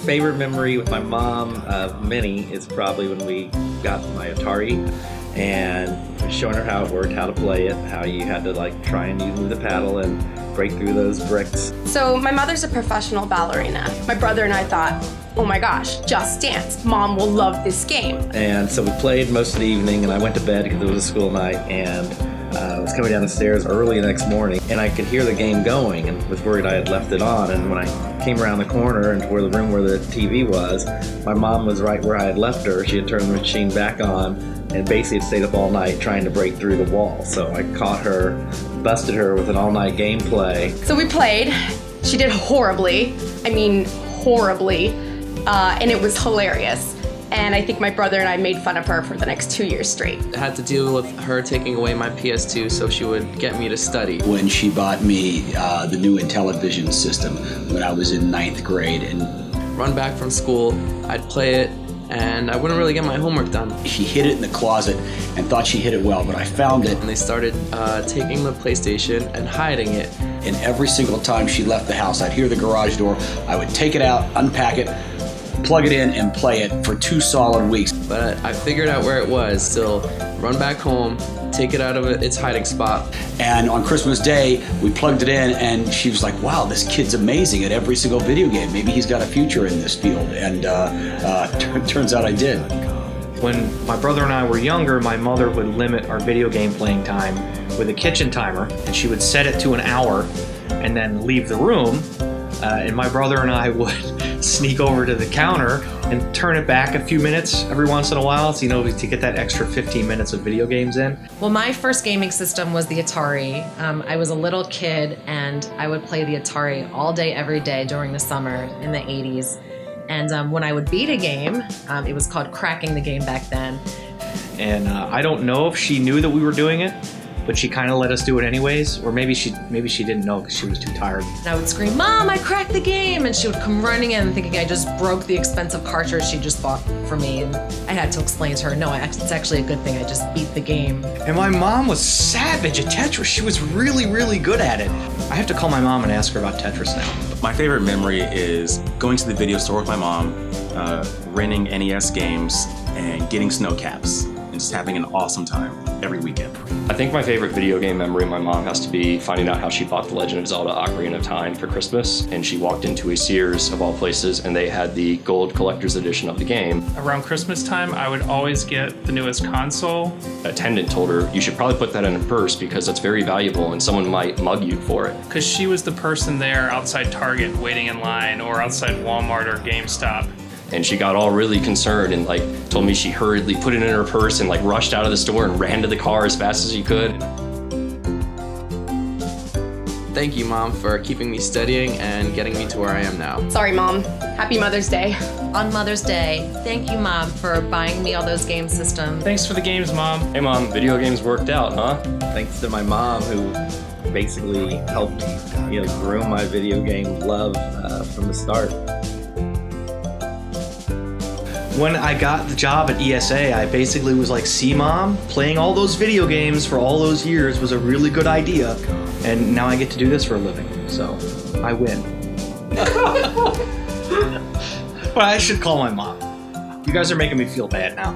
Favorite memory with my mom, many, is probably when we got my Atari and showing her how it worked, how to play it, how you had to like try and move the paddle and break through those bricks. So my mother's a professional ballerina. My brother and I thought, oh my gosh, Just Dance. Mom will love this game. And so we played most of the evening, and I went to bed because it was a school night, and I was coming down the stairs early the next morning, and I could hear the game going and was worried I had left it on. And when I came around the corner into where the room where the TV was, my mom was right where I had left her. She had turned the machine back on and basically had stayed up all night trying to break through the wall. So I caught her, busted her with an all-night gameplay. So we played. She did horribly. I mean, horribly. And it was hilarious. And I think my brother and I made fun of her for the next 2 years straight. I had to deal with her taking away my PS2 so she would get me to study. When she bought me the new Intellivision system when I was in 9th grade, and Run back from school, I'd play it, and I wouldn't really get my homework done. she hid it in the closet and thought she hid it well, but I found it. And they started taking the PlayStation and hiding it. And every single time she left the house, I'd hear the garage door, I would take it out, unpack it, plug it in, and play it for 2 solid weeks. But I figured out where it was, still run back home, take it out of its hiding spot. And on Christmas Day, we plugged it in, and she was like, wow, this kid's amazing at every single video game. Maybe he's got a future in this field. And turns out I did. When my brother and I were younger, my mother would limit our video game playing time with a kitchen timer, and she would set it to an hour and then leave the room. And my brother and I would sneak over to the counter and turn it back a few minutes every once in a while, so, to get that extra 15 minutes of video games in. Well, my first gaming system was the Atari. I was a little kid, and I would play the Atari all day, every day during the summer in the 80s. And when I would beat a game, it was called cracking the game back then. And I don't know if she knew that we were doing it, but she kind of let us do it anyways, or maybe she didn't know because she was too tired. And I would scream, "Mom, I cracked the game!" And she would come running in thinking I just broke the expensive cartridge she just bought for me. And I had to explain to her, no, it's actually a good thing. I just beat the game. And my mom was savage at Tetris. She was really, really good at it. I have to call my mom and ask her about Tetris now. My favorite memory is going to the video store with my mom, renting NES games, and getting snow caps, and just having an awesome time every weekend. I think my favorite video game memory of my mom has to be finding out how she bought The Legend of Zelda Ocarina of Time for Christmas, and she walked into a Sears of all places and they had the gold collector's edition of the game. Around Christmas time, I would always get the newest console. The attendant told her, you should probably put that in a purse because it's very valuable and someone might mug you for it. Because she was the person there outside Target waiting in line, or outside Walmart or GameStop. And she got all really concerned and told me she hurriedly put it in her purse and rushed out of the store and ran to the car as fast as she could. Thank you, Mom, for keeping me studying and getting me to where I am now. Sorry, Mom. Happy Mother's Day. On Mother's Day, thank you, Mom, for buying me all those game systems. Thanks for the games, Mom. Hey, Mom, video games worked out, huh? Thanks to my mom, who basically helped groom my video game love from the start. When I got the job at ESA, I basically was like, see, Mom, playing all those video games for all those years was a really good idea. And now I get to do this for a living, so I win. But I should call my mom. You guys are making me feel bad now.